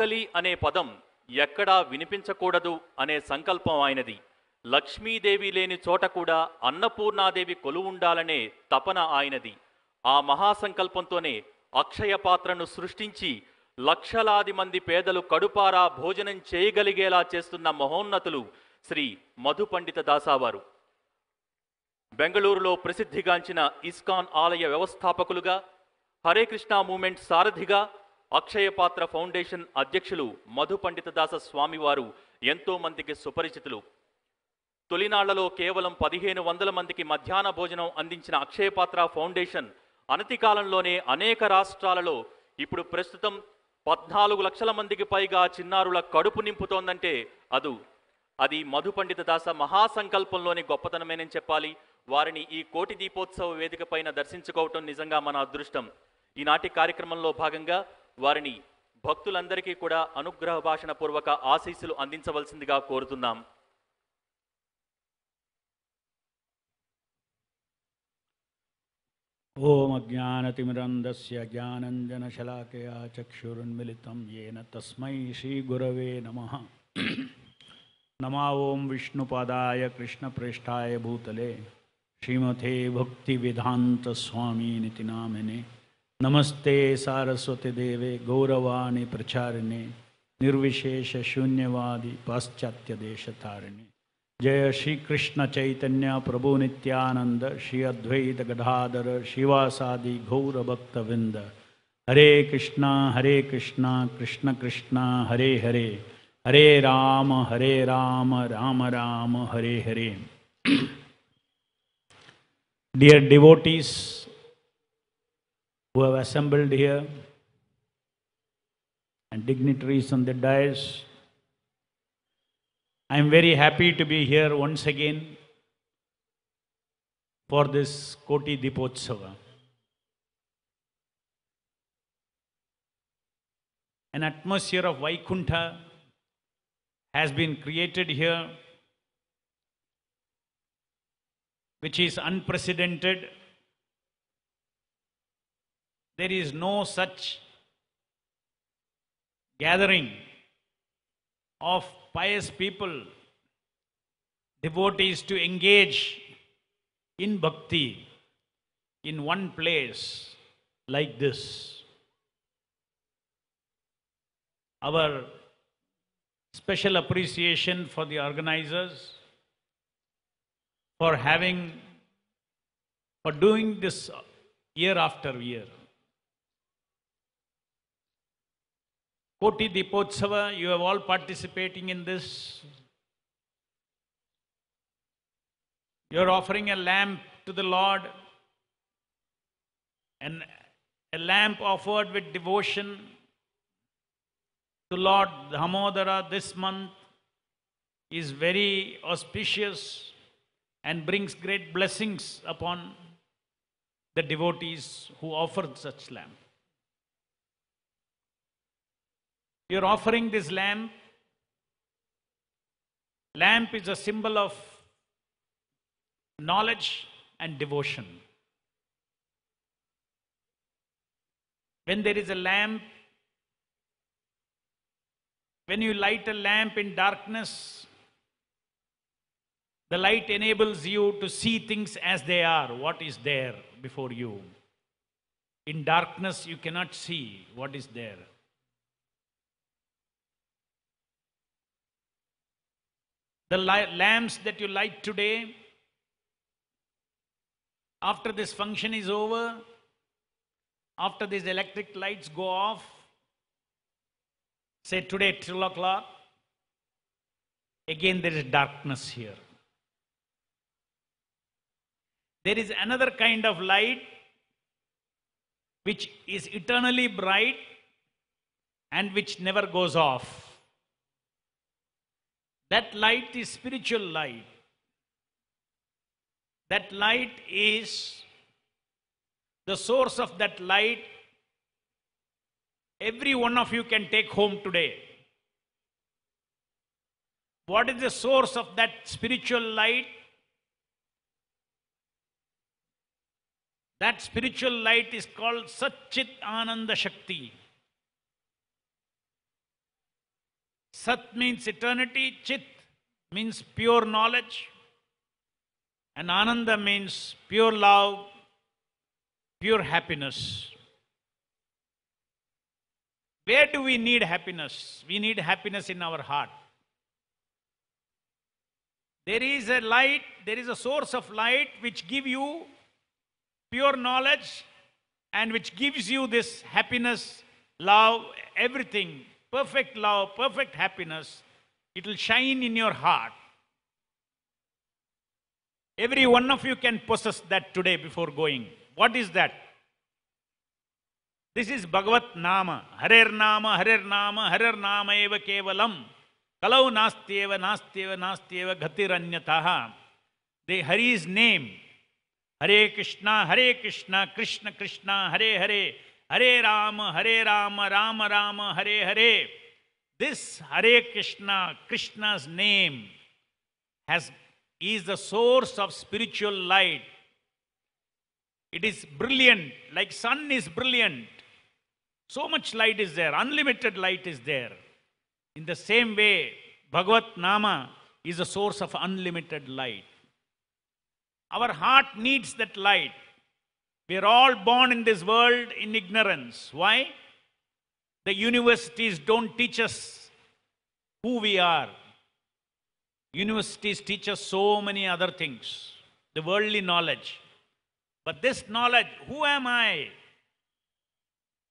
ఆకలి అనే పదం ఎక్కడా వినిపించకూడదు అనే సంకల్పం ఆయనది. లక్ష్మీదేవి లేని చోట కూడా అన్నపూర్ణాదేవి కొలువుండాలనే తపన ఆయనది. ఆ మహాసంకల్పంతోనే అక్షయ పాత్రను సృష్టించి లక్షలాది మంది పేదలు కడుపారా భోజనం చేయగలిగేలా చేస్తున్న మహోన్నతులు శ్రీ మధు పండిత దాసావారు. బెంగళూరులో ప్రసిద్ధిగాంచిన ఇస్కాన్ ఆలయ వ్యవస్థాపకులుగా, హరే కృష్ణ మూమెంట్ సారథిగా, అక్షయపాత్ర ఫౌండేషన్ అధ్యక్షులు మధు పండిత దాస స్వామివారు ఎంతో మందికి సుపరిచితులు. తొలినాళ్లలో కేవలం 1500 మందికి మధ్యాహ్న భోజనం అందించిన అక్షయపాత్ర ఫౌండేషన్ అనతి కాలంలోనే అనేక రాష్ట్రాలలో ఇప్పుడు ప్రస్తుతం 14 లక్షల మందికి పైగా చిన్నారుల కడుపు నింపుతోందంటే అది మధు పండిత దాస మహాసంకల్పంలోని గొప్పతనమేనని చెప్పాలి. వారిని ఈ కోటి దీపోత్సవ వేదిక పైన దర్శించుకోవటం నిజంగా మన అదృష్టం. ఈనాటి కార్యక్రమంలో భాగంగా వారిని భక్తులందరికీ కూడా అనుగ్రహ భాషణ పూర్వక ఆశీస్సులు అందించవలసిందిగా కోరుతున్నాం. ఓం అజ్ఞానతిమిరంధస్య జ్ఞానంజనశలాకయా చక్షురున్మిలితం येन తస్మై శ్రీగురవే నమః. నమో ఓం విష్ణుపాదాయ కృష్ణప్రేష్ఠాయ భూతలే శ్రీమతే భక్తివేదాంత స్వామినితి నామినే. నమస్తే సారస్వతి దేవే గౌరవాణి ప్రచారిణే నిర్విశేష శూన్యవాది పాశ్చాత్య దేశతారిణి. जय श्री कृष्ण चैतन्य प्रभु नित्यानंद श्री अद्वैत गदाधर शिवासादि गौर भक्तवृंद. हरे कृष्णा कृष्ण कृष्ण हरे हरे, हरे Ram Ram Ram Hare Hare. Dear devotees who have assembled here and dignitaries on the dais, I am very happy to be here once again for this Koti Dipotsava. An atmosphere of Vaikuntha has been created here, which is unprecedented. There is no such gathering of pious people, devotees to engage in bhakti in one place like this. Our special appreciation for the organizers for doing this year after year. Koti Dipotsava, you have all participating in this. You are offering a lamp to the Lord, and a lamp offered with devotion to Lord Damodara this month is very auspicious and brings great blessings upon the devotees who offer such lamp. You are offering this lamp. Lamp is a symbol of knowledge and devotion. When there is a lamp, when you light a lamp in darkness, the light enables you to see things as they are, what is there before you. In darkness, you cannot see what is there. The lamps that you light today, after this function is over, after these electric lights go off, say today 12 o'clock, again there is darkness here. There is another kind of light which is eternally bright and which never goes off. That light is spiritual light. That light is the source of that light. Every one of you can take home today. What is the source of that spiritual light? That spiritual light is called Satchit Ananda Shakti. Sat means eternity, Chit means pure knowledge, and Ananda means pure love, pure happiness. Where do we need happiness? We need happiness in our heart. There is a light, there is a source of light which gives you pure knowledge and which gives you this happiness, love, everything, perfect love, perfect happiness. It will shine in your heart. Every one of you can possess that today before going. What is that? This is Bhagavat Nama. Harer Nama, Harer Nama, Harer Nama eva kevalam. Kalau nastyeva, nastyeva, nastyeva ghatiranyataha. The Hari's name. Hare Krishna, Krishna Krishna, Hare Hare. Hare Rama, Rama Rama, Hare Hare. This Hare Krishna, Krishna's name is the source of spiritual light. It is brilliant, like sun is brilliant. So much light is there, unlimited light is there. In the same way, Bhagavat Nama is a source of unlimited light. Our heart needs that light. We are all born in this world in ignorance. Why? The universities don't teach us who we are. Universities teach us so many other things, the worldly knowledge. But this knowledge, who am I?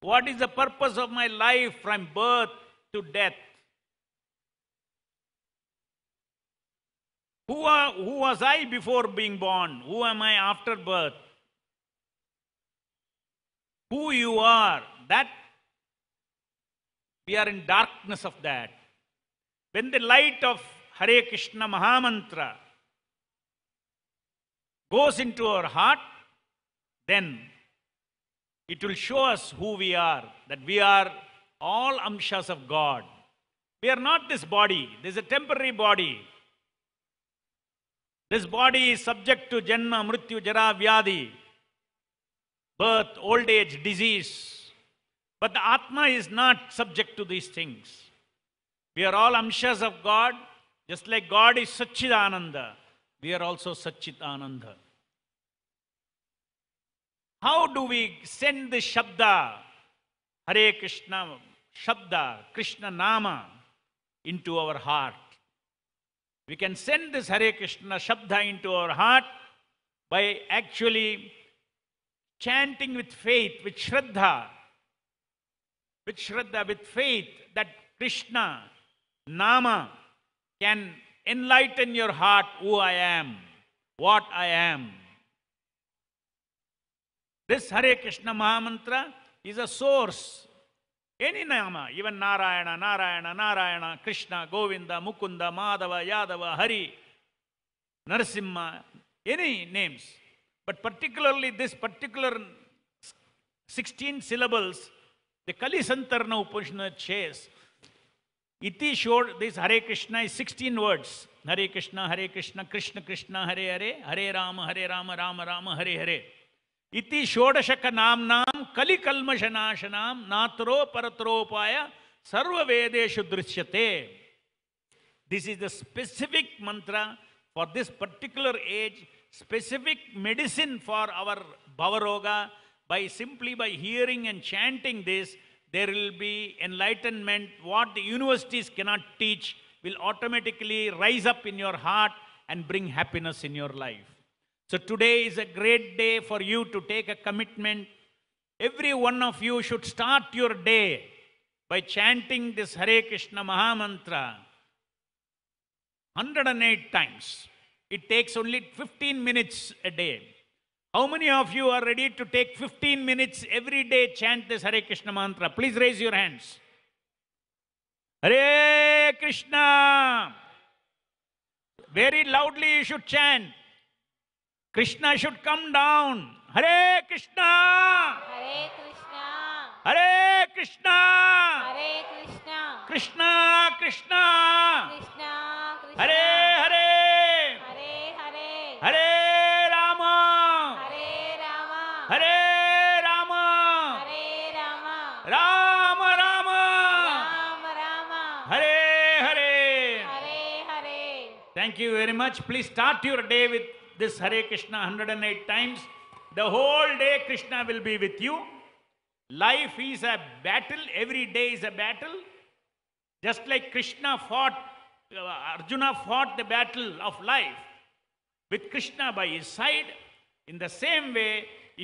What is the purpose of my life from birth to death? Who was I before being born? Who am I after birth? Who you are, that we are in darkness of that. When the light of Hare Krishna Mahamantra goes into our heart, then it will show us who we are, that we are all amshas of God. We are not this body. This is a temporary body. This body is subject to Janma, Mrityu, Jara, Vyadi, birth, old age, disease. But the Atma is not subject to these things. We are all amshas of God. Just like God is Satchidananda, we are also Satchitananda. How do we send the Shabda, Hare Krishna Shabda, Krishna Nama, into our heart? We can send this Hare Krishna Shabda into our heart by actually chanting with faith, with Shraddha, with faith that Krishna Nama can enlighten your heart who I am, what I am. This Hare Krishna Mahamantra is a source. Any Nama, even Narayana, Narayana, Narayana, Krishna, Govinda, Mukunda, Madhava, Yadava, Hari, Narasimha, any names. But particularly this particular 16 syllables, the Kali Santarna Upanishad says, Iti showed this Hare Krishna is 16 words. Hare Krishna, Krishna Krishna, Hare Hare, Hare Rama, Rama Rama, Hare Hare. Iti shodashaka namnam kali kalmashanashanam natro paratropaya sarva vedeshu drishyate. This is the specific mantra for this particular age, specific medicine for our Bhavaroga. Simply by hearing and chanting this, there will be enlightenment. What the universities cannot teach will automatically rise up in your heart and bring happiness in your life. So today is a great day for you to take a commitment. Every one of you should start your day by chanting this Hare Krishna Mahamantra 108 times. It takes only 15 minutes a day. How many of you are ready to take 15 minutes every day, chant this Hare Krishna mantra? Please raise your hands. Hare Krishna. Very loudly you should chant. Krishna should come down. Hare Krishna. Hare Krishna. Hare Krishna. Hare Krishna. Krishna Krishna. Krishna Krishna. Hare Hare. Hare Hare. Hare Rama. Hare Rama. Hare Rama. Hare Rama. Rama Rama. Rama Rama. Hare Thank you very much. Please start your day with this Hare Krishna 108 times. The whole day Krishna will be with you. Life is a battle. Every day is a battle. Just like Arjuna fought the battle of life with Krishna by his side. In the same way,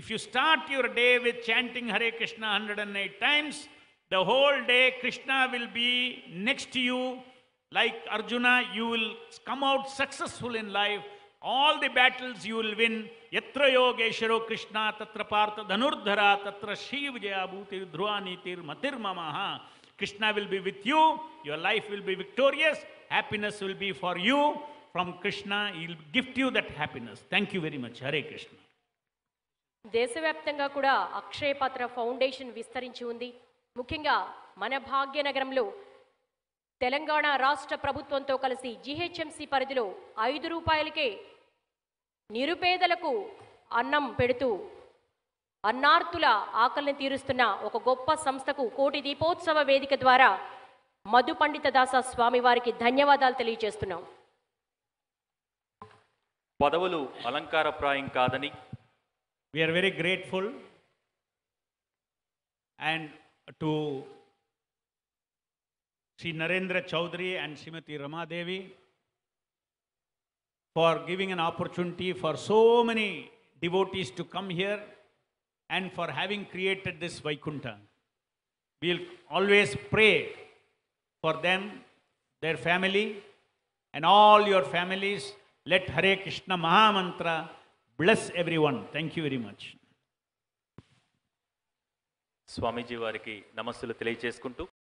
if you start your day with chanting Hare Krishna 108 times, the whole day Krishna will be next to you. Like Arjuna, you will come out successful in life. All the battles you will win. Yatra yogesharo Krishna tatra partha dhanurdhara tatra Shri Vijaya bhutir dhruanitir matir mamaha. Krishna will be with you. Your life will be victorious. Happiness will be for you. From Krishna, he will gift you that happiness. Thank you very much. Hare Krishna. దేశవ్యాప్తంగా కూడా అక్షయ పాత్ర foundation విస్తరించి ఉంది. ముఖ్యంగా మన భాగ్యనగరంలో తెలంగాణ రాష్ట్ర ప్రభుత్వంతో కలిసి జీహెచ్ఎంసీ పరిధిలో 5 రూపాయలకే నిరుపేదలకు అన్నం పెడుతూ అన్నార్తుల ఆకలిని తీరుస్తున్న ఒక గొప్ప సంస్థకు కోటి దీపోత్సవ వేదిక ద్వారా మధు పండిత దాస స్వామి వారికి ధన్యవాదాలు తెలియజేస్తున్నాం. పదవులు అలంకారప్రాయం కాదని, We are very grateful and to Sri Narendra Chaudhary and Srimati Rama Devi for giving an opportunity for so many devotees to come here and for having created this Vaikunta. We will always pray for them, their family, and all your families. Let Hare Krishna Mahamantra bless everyone. Thank you very much. స్వామీజీ వారికి నమస్సులు తెలియజేసుకుంటూ